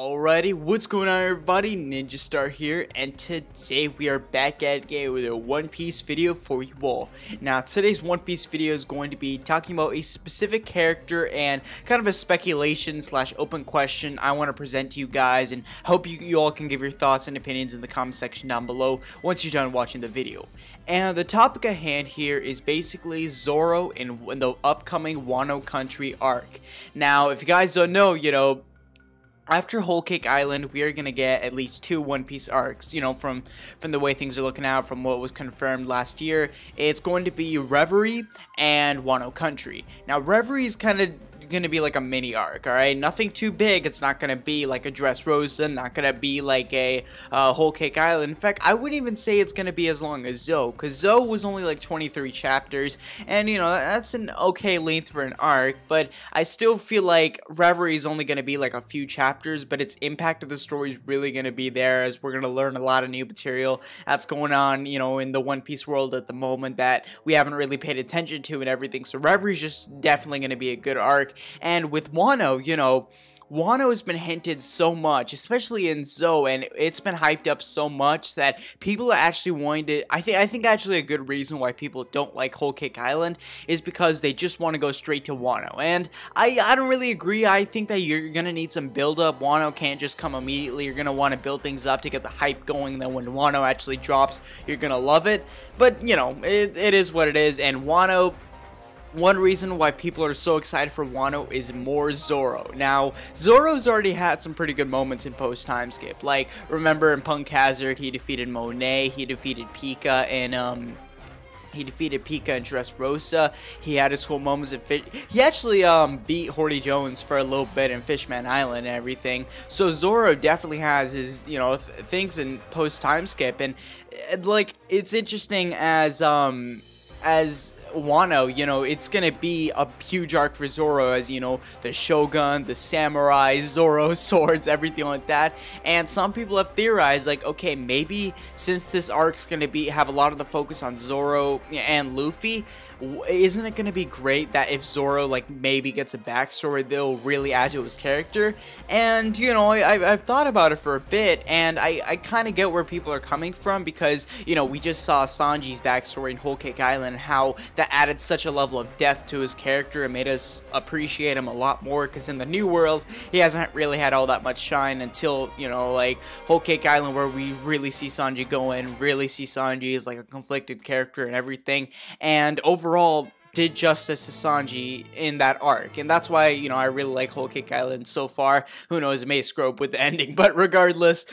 Alrighty, what's going on everybody, Ninja Star here, and today we are back at it again with a One Piece video for you all. Now today's One Piece video is going to be talking about a specific character and kind of a speculation slash open question I want to present to you guys, and hope you all can give your thoughts and opinions in the comment section down below once you're done watching the video. And the topic at hand here is basically Zoro in the upcoming Wano Country arc. Now if you guys don't know, after Whole Cake Island, we are going to get at least 2 One Piece arcs, from the way things are looking out, from what was confirmed last year. It's going to be Reverie and Wano Country. Now, Reverie is kind of going to be like a mini arc, alright? Nothing too big. It's not going to be like a Dressrosa, not going to be like a Whole Cake Island. In fact, I wouldn't even say it's going to be as long as Zoe, because Zoe was only like 23 chapters, and that's an okay length for an arc, but I still feel like Reverie is only going to be like a few chapters, but its impact of the story is really going to be there, as we're going to learn a lot of new material that's going on, in the One Piece world at the moment that we haven't really paid attention to and everything. So Reverie is just definitely going to be a good arc. And with Wano, Wano has been hinted so much, especially in Zoe, and it's been hyped up so much that people are actually wanting to. I think actually a good reason why people don't like Whole Cake Island is because they just want to go straight to Wano, and I don't really agree. I think that you're gonna need some build up. Wano can't just come immediately. You're gonna want to build things up to get the hype going. Then when Wano actually drops, you're gonna love it. But it is what it is, and Wano. One reason why people are so excited for Wano is more Zoro. Now, Zoro's already had some pretty good moments in post-time skip. Like, remember in Punk Hazard, he defeated Monet, he defeated Pika, and Dressrosa. He had his cool moments at Fish. He actually beat Horty Jones for a little bit in Fishman Island and everything. So Zoro definitely has his things in post-time skip, and like it's interesting as Wano, it's gonna be a huge arc for Zoro, as the Shogun, the samurai, Zoro swords, everything like that. And some people have theorized, like, okay, maybe since this arc's gonna have a lot of the focus on Zoro and Luffy, isn't it gonna be great that if Zoro maybe gets a backstory, they'll really add to his character? And I've thought about it for a bit, and I kind of get where people are coming from, because we just saw Sanji's backstory in Whole Cake Island and how that added such a level of depth to his character and made us appreciate him a lot more, because in the new world he hasn't really had all that much shine until Whole Cake Island, where we really see Sanji going, really see Sanji as like a conflicted character and everything, and overall did justice to Sanji in that arc. And that's why I really like Whole Cake Island so far. Who knows, it may screw up with the ending, but regardless,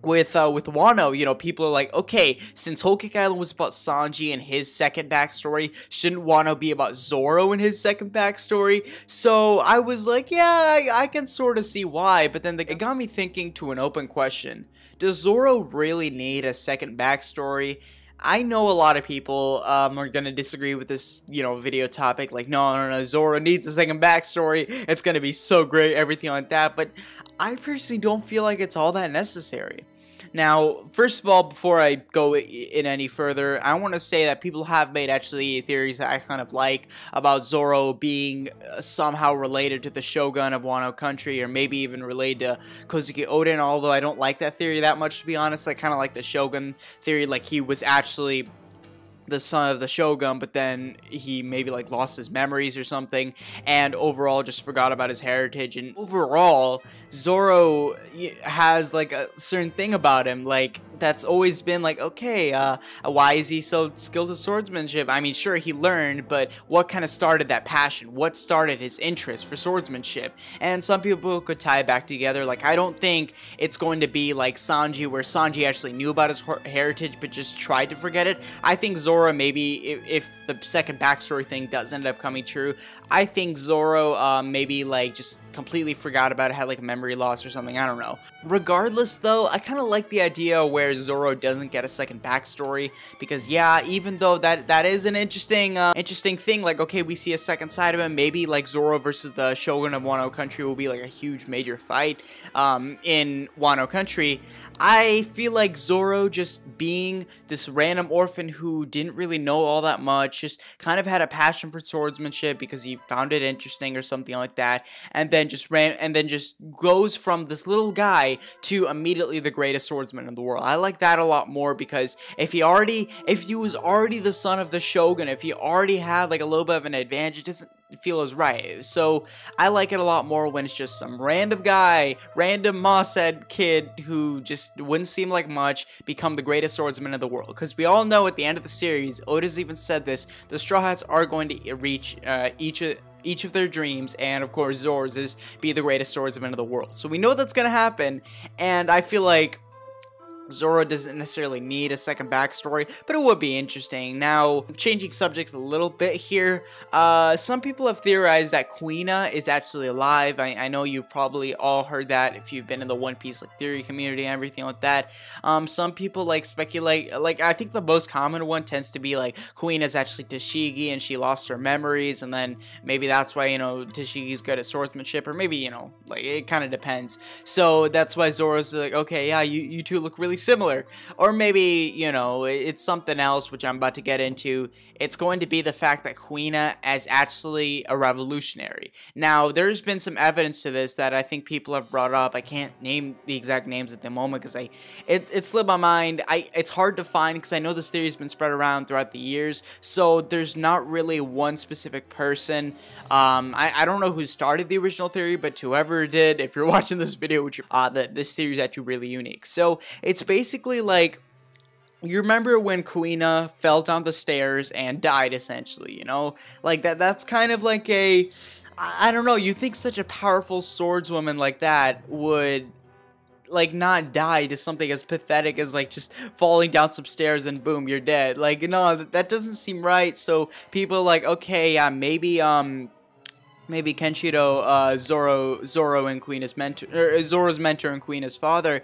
with Wano, people are like, okay, since Whole Cake Island was about Sanji and his second backstory, shouldn't Wano be about Zoro and his second backstory? So I was like, yeah, I can sort of see why, but then it got me thinking to an open question. Does Zoro really need a second backstory? I know a lot of people are going to disagree with this, video topic, like, no, Zoro needs a second backstory, it's going to be so great, everything like that, but I personally don't feel like it's all that necessary. Now, first of all, before I go in any further, I want to say that people have made actually theories that I kind of like about Zoro being somehow related to the Shogun of Wano Country, or maybe even related to Kozuki Oden, although I don't like that theory that much, to be honest. I kind of like the Shogun theory, like he was actually the son of the Shogun, but then he maybe lost his memories or something, and overall just forgot about his heritage. And overall, Zoro has a certain thing about him, that's always been okay, why is he so skilled at swordsmanship? I mean, sure, he learned, but what kind of started that passion? What started his interest for swordsmanship? And some people could tie it back together. I don't think it's going to be like Sanji, where Sanji actually knew about his heritage but just tried to forget it. I think Zoro, maybe if the second backstory thing does end up coming true, I think Zoro maybe just completely forgot about it, had a memory loss or something, I don't know. Regardless though, I kind of like the idea where where Zoro doesn't get a second backstory, because yeah, even though that is an interesting thing, like, okay, we see a second side of him, maybe like Zoro versus the Shogun of Wano Country will be like a huge major fight in Wano Country. I feel like Zoro just being this random orphan who didn't really know all that much, just kind of had a passion for swordsmanship because he found it interesting or something like that, and then just goes from this little guy to immediately the greatest swordsman in the world. I like that a lot more, because if he was already the son of the Shogun, if he already had like a little bit of an advantage, it doesn't feel as right. So I like it a lot more when it's just some random guy, random moss-head kid who just wouldn't seem like much, become the greatest swordsman in the world. Because we all know at the end of the series, Oda's even said this, the Straw Hats are going to reach each of their dreams, and of course Zoro's is be the greatest swordsman in the world. So we know that's gonna happen, and I feel like Zoro doesn't necessarily need a second backstory, but it would be interesting. Now, changing subjects a little bit here, some people have theorized that Kuina is actually alive. I know you've probably all heard that if you've been in the One Piece like theory community and everything like that. Some people like speculate, like I think the most common one tends to be like Kuina's actually Tashigi and she lost her memories, and then maybe that's why, you know, Tashigi's good at swordsmanship, or maybe, you know, like it kind of depends. So that's why Zoro's like, okay, yeah, you two look really similar. Or maybe, you know, it's something else which I'm about to get into. It's going to be the fact that Kuina is actually a revolutionary. Now, there's been some evidence to this that I think people have brought up. I can't name the exact names at the moment because it slipped my mind. It's hard to find because I know this theory has been spread around throughout the years, so there's not really one specific person. I don't know who started the original theory, but whoever did, if you're watching this video, which this theory is actually really unique. So it's basically like, you remember when Kuina fell down the stairs and died, essentially, you know? Like, that's kind of like a, I don't know, you think such a powerful swordswoman like that would, like, not die to something as pathetic as, like, just falling down some stairs and boom, you're dead. Like, no, that doesn't seem right. So people are like, okay, yeah, maybe Kenshiro, Zoro and Kuina's mentor, or Zoro's mentor and Kuina's father,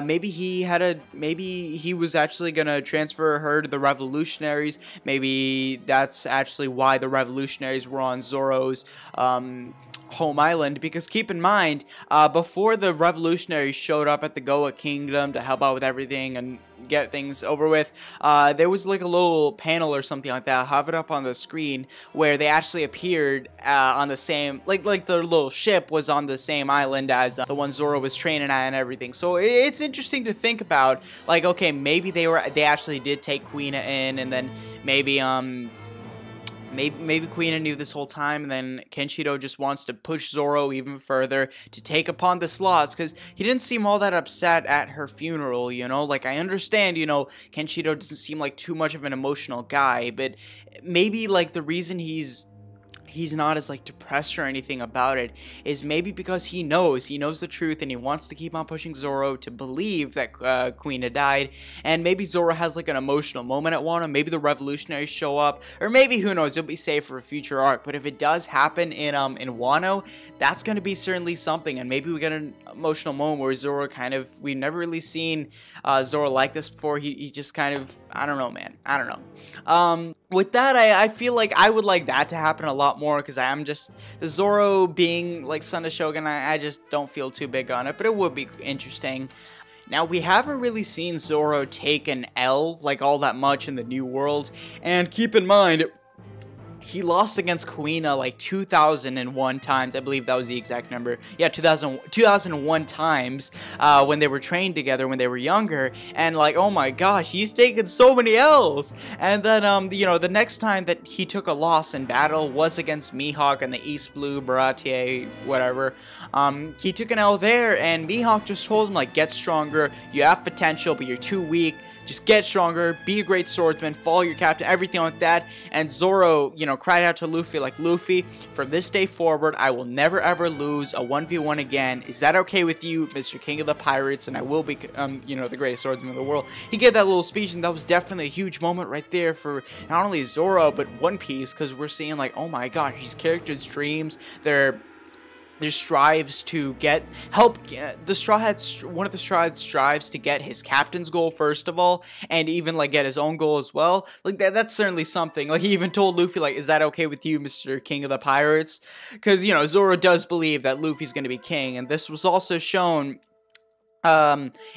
maybe he was actually gonna transfer her to the revolutionaries. Maybe that's actually why the revolutionaries were on Zoro's home island, because keep in mind, before the revolutionaries showed up at the Goa Kingdom to help out with everything and get things over with, there was like a little panel or something like that, I'll have it up on the screen, where they actually appeared on the same, like their little ship was on the same island as the one Zoro was training at and everything. So it's interesting to think about, like, okay, maybe they actually did take Kuina in, and then maybe Kuina knew this whole time, and then Kenshiro just wants to push Zoro even further to take upon this loss, because he didn't seem all that upset at her funeral, you know? Like, I understand, you know, Kenshiro doesn't seem like too much of an emotional guy, but maybe, like, the reason he's not as, like, depressed or anything about it is maybe because he knows the truth, and he wants to keep on pushing Zoro to believe that Kuina died. And maybe Zoro has like an emotional moment at Wano, maybe the revolutionaries show up, or maybe, who knows, it'll be saved for a future arc. But if it does happen in Wano, that's going to be certainly something, and maybe we get an emotional moment where Zoro kind of, we've never really seen Zoro like this before. He just kind of, I don't know, man, I don't know. With that, I feel like I would like that to happen a lot more, because I'm just, the Zoro being like son of Shogun, I just don't feel too big on it, but it would be interesting. Now, we haven't really seen Zoro take an L like all that much in the New World, and keep in mind, he lost against Kuina like 2001 times. I believe that was the exact number. Yeah, 2001 times when they were trained together when they were younger. And like, oh my gosh, he's taken so many L's. And then, you know, the next time that he took a loss in battle was against Mihawk and the East Blue, Baratie, whatever. He took an L there, and Mihawk just told him, like, get stronger. You have potential, but you're too weak. Just get stronger, be a great swordsman, follow your captain, everything like that. And Zoro, you know, cried out to Luffy, like, Luffy, from this day forward, I will never ever lose a 1v1 again. Is that okay with you, Mr. King of the Pirates? And I will be, you know, the greatest swordsman in the world. He gave that little speech, and that was definitely a huge moment right there for not only Zoro, but One Piece, because we're seeing, like, oh my gosh, these characters' dreams, they're just strives to help the Straw Hats. One of the Straw Hats strives to get his captain's goal first of all, and even like get his own goal as well. Like that's certainly something. Like he even told Luffy, like, is that okay with you, Mr. King of the Pirates? Because, you know, Zoro does believe that Luffy's gonna be king, and this was also shown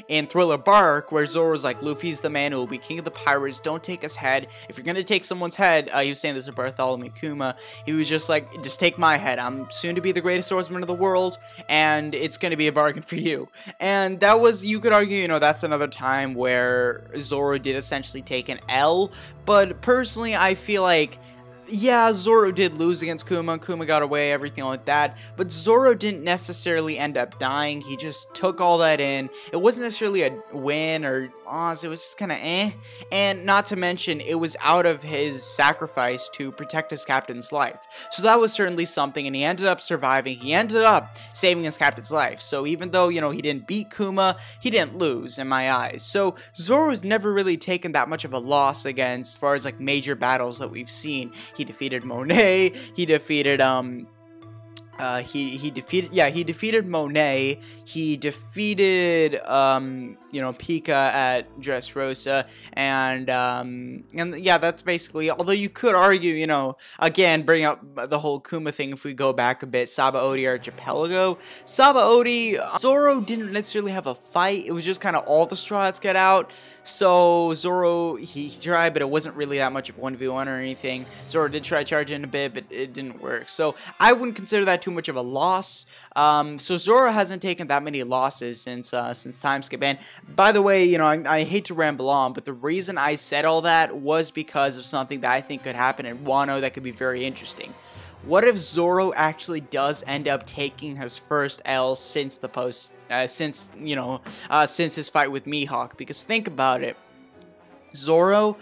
in Thriller Bark, where Zoro's like, Luffy's the man who will be king of the pirates, don't take his head. If you're gonna take someone's head, he was saying this to Bartholomew Kuma, he was just like, just take my head, I'm soon to be the greatest swordsman of the world, and it's gonna be a bargain for you. And that was, you could argue, you know, that's another time where Zoro did essentially take an L, but personally, I feel like, yeah, Zoro did lose against Kuma, Kuma got away, everything like that, but Zoro didn't necessarily end up dying, he just took all that in. It wasn't necessarily a win or loss, it was just kind of eh, and not to mention, it was out of his sacrifice to protect his captain's life. So that was certainly something, and he ended up surviving, he ended up saving his captain's life. So even though, you know, he didn't beat Kuma, he didn't lose in my eyes. So Zoro's never really taken that much of a loss against, as far as like major battles that we've seen. He defeated Monet, he defeated, he defeated Monet, he defeated, you know, Pika at Dressrosa, and yeah, that's basically, although you could argue, you know, again, bring up the whole Kuma thing if we go back a bit, Sabaody Archipelago, Zoro didn't necessarily have a fight, it was just kind of all the Straw Hats get out, so Zoro, he tried, but it wasn't really that much of 1v1 or anything. Zoro did try charging a bit, but it didn't work, so I wouldn't consider that too much of a loss. So Zoro hasn't taken that many losses since time skip. And by the way, you know, I hate to ramble on, but the reason I said all that was because of something that I think could happen in Wano that could be very interesting. What if Zoro actually does end up taking his first L since since his fight with Mihawk? Because think about it, Zoro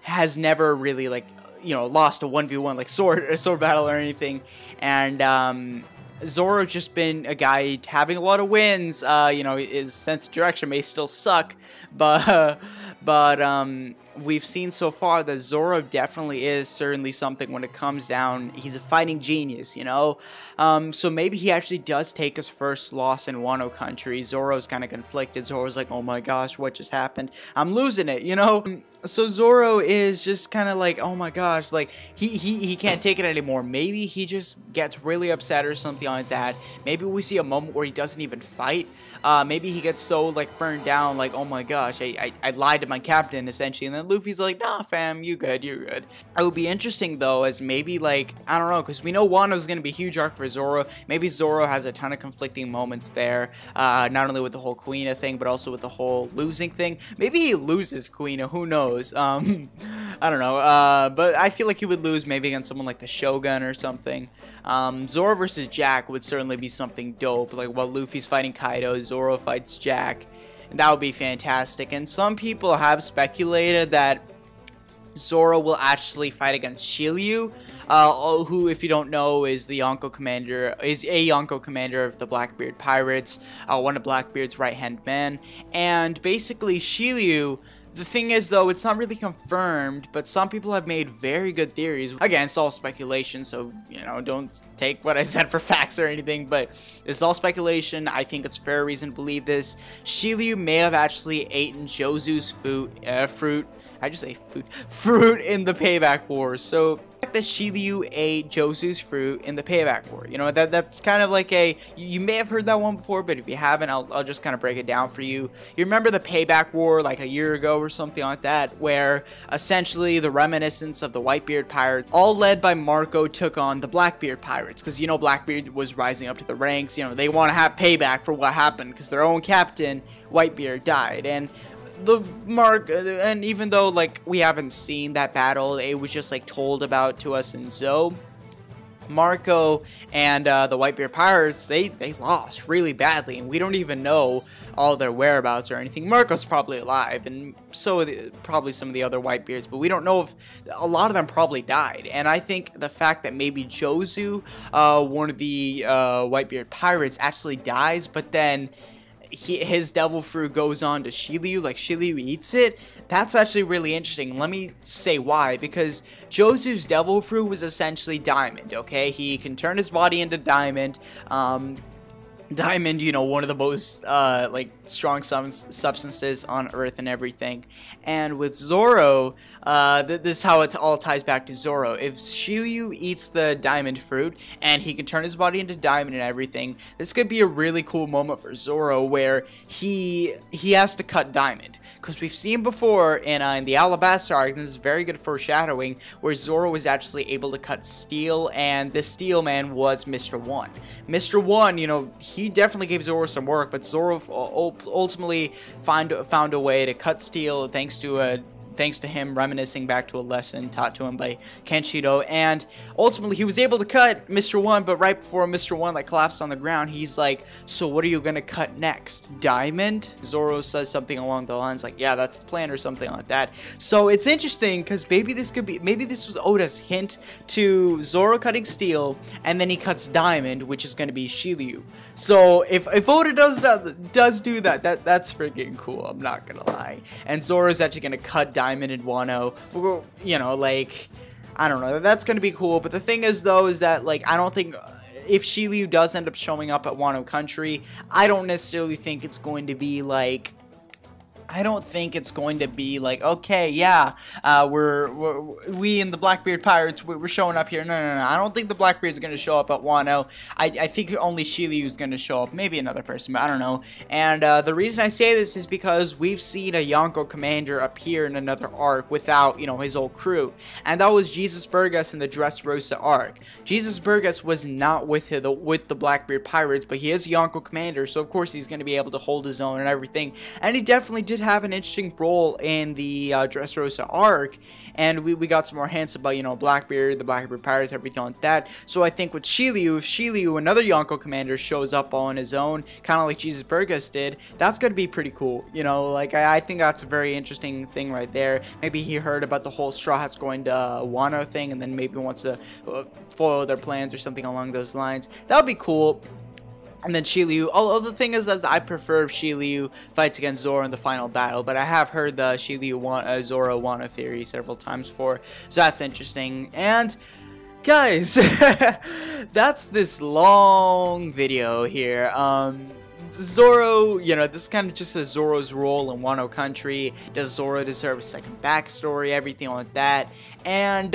has never really, like, you know, lost a 1v1 like sword battle or anything, and Zoro's just been a guy having a lot of wins. You know, his sense of direction may still suck, but we've seen so far that Zoro definitely is certainly something when it comes down. He's a fighting genius, you know? So maybe he actually does take his first loss in Wano Country. Zoro's kind of conflicted. Zoro's like, oh my gosh, what just happened? I'm losing it, you know? So Zoro is just kind of like, oh my gosh, like, he can't take it anymore. Maybe he just gets really upset or something like that. Maybe we see a moment where he doesn't even fight. Maybe he gets so, like, burned down, like, oh my gosh, I lied to my captain, essentially, and then Luffy's like, nah, fam, you good, you're good. It would be interesting, though, as maybe, like, I don't know, because we know Wano's gonna be a huge arc for Zoro. Maybe Zoro has a ton of conflicting moments there, not only with the whole Kuina thing, but also with the whole losing thing. Maybe he loses Kuina, who knows? I don't know, but I feel like he would lose maybe against someone like the Shogun or something. Zoro versus Jack would certainly be something dope, like while Luffy's fighting Kaido, Zoro fights Jack, and that would be fantastic. And some people have speculated that Zoro will actually fight against Shilliew, who, if you don't know, is a Yonko commander of the Blackbeard Pirates, one of Blackbeard's right-hand men, and basically Shilliew. The thing is, though, it's not really confirmed, but some people have made very good theories. Again, it's all speculation, so, you know, don't take what I said for facts or anything, but it's all speculation. I think it's fair reason to believe this. Shilliew may have actually eaten Jozu's fruit in the Payback War. So that Shilliew ate Jozu's fruit in the Payback War. You know, that's kind of like you may have heard that one before, but if you haven't, I'll just kind of break it down for you. You remember the Payback War like a year ago or something like that, where essentially the reminiscence of the Whitebeard Pirates, all led by Marco, took on the Blackbeard Pirates, because, you know, Blackbeard was rising up to the ranks. You know, they want to have payback for what happened, because their own captain, Whitebeard, died, and and even though, like, we haven't seen that battle, it was just, like, told about to us in Zoe, Marco and the Whitebeard Pirates, they lost really badly, and we don't even know all their whereabouts or anything. Marco's probably alive, and so probably some of the other Whitebeards, but we don't know if a lot of them probably died. And I think the fact that maybe Jozu, one of the Whitebeard Pirates, actually dies, but then his devil fruit goes on to Shilliew, like Shilliew eats it. That's actually really interesting. Let me say why. Because Jozu's devil fruit was essentially diamond, okay? He can turn his body into diamond. Diamond, you know, one of the most, like, strong substances on Earth and everything. And with Zoro, this is how it all ties back to Zoro. If Shilliew eats the diamond fruit, and he can turn his body into diamond and everything, this could be a really cool moment for Zoro, where he has to cut diamond. Because we've seen before in the Alabasta arc, this is very good foreshadowing, where Zoro was actually able to cut steel, and the steel man was Mr. One. Mr. One, you know, he definitely gave Zoro some work, but Zoro ultimately found a way to cut steel thanks to him reminiscing back to a lesson taught to him by Kenshiro, and ultimately he was able to cut Mr. One, but right before Mr. One like collapsed on the ground, he's like, so what are you gonna cut next? Diamond? Zoro says something along the lines like, yeah, that's the plan, or something like that. So it's interesting, because maybe this was Oda's hint to Zoro cutting steel, and then he cuts diamond, which is gonna be Shilliew. So if Oda does do that, that's freaking cool, I'm not gonna lie. And Zoro's actually gonna cut diamond in Wano. You know, like, I don't know, that's gonna be cool. But the thing is, though, is that, like, I don't think, if Shilliew does end up showing up at Wano Country, I don't necessarily think it's going to be like, okay, yeah, we and the Blackbeard Pirates, we're showing up here. No. I don't think the Blackbeard's going to show up at Wano. I think only Shilliew's going to show up. Maybe another person, but I don't know. And the reason I say this is because we've seen a Yonko commander appear in another arc without, you know, his whole crew. And that was Jesus Burgess in the Dressrosa arc. Jesus Burgess was not with the Blackbeard Pirates, but he is a Yonko commander, so of course he's going to be able to hold his own and everything. And he definitely did have an interesting role in the Dressrosa arc, and we got some more hints about, you know, Blackbeard, the Blackbeard Pirates, everything like that. So I think with Shilliew, if Shilliew, another Yonko commander, shows up on his own, kind of like Jesus Burgess did, that's gonna be pretty cool. You know, like, I think that's a very interesting thing right there. Maybe he heard about the whole Straw Hats going to Wano thing, and then maybe wants to foil their plans or something along those lines. That would be cool. And then Shilliew, although the thing is I prefer if Shilliew fights against Zoro in the final battle, but I have heard the Shilliew Zoro Wano theory several times before, so that's interesting. And guys, that's this long video here. Zoro, you know, this is kind of just Zoro's role in Wano Country. Does Zoro deserve a second backstory? Everything like that. And,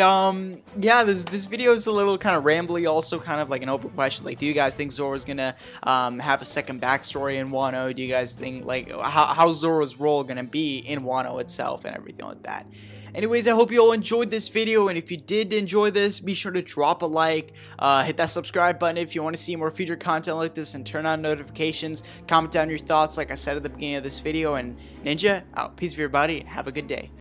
yeah, this video is a little kind of rambly, also kind of like an open question. Like, do you guys think Zoro's gonna, have a second backstory in Wano? Do you guys think, like, how's Zoro's role gonna be in Wano itself and everything like that? Anyways, I hope you all enjoyed this video, and if you did enjoy this, be sure to drop a like, hit that subscribe button if you want to see more future content like this, and turn on notifications. Comment down your thoughts like I said at the beginning of this video, and Ninja, out. Peace for your body, and have a good day.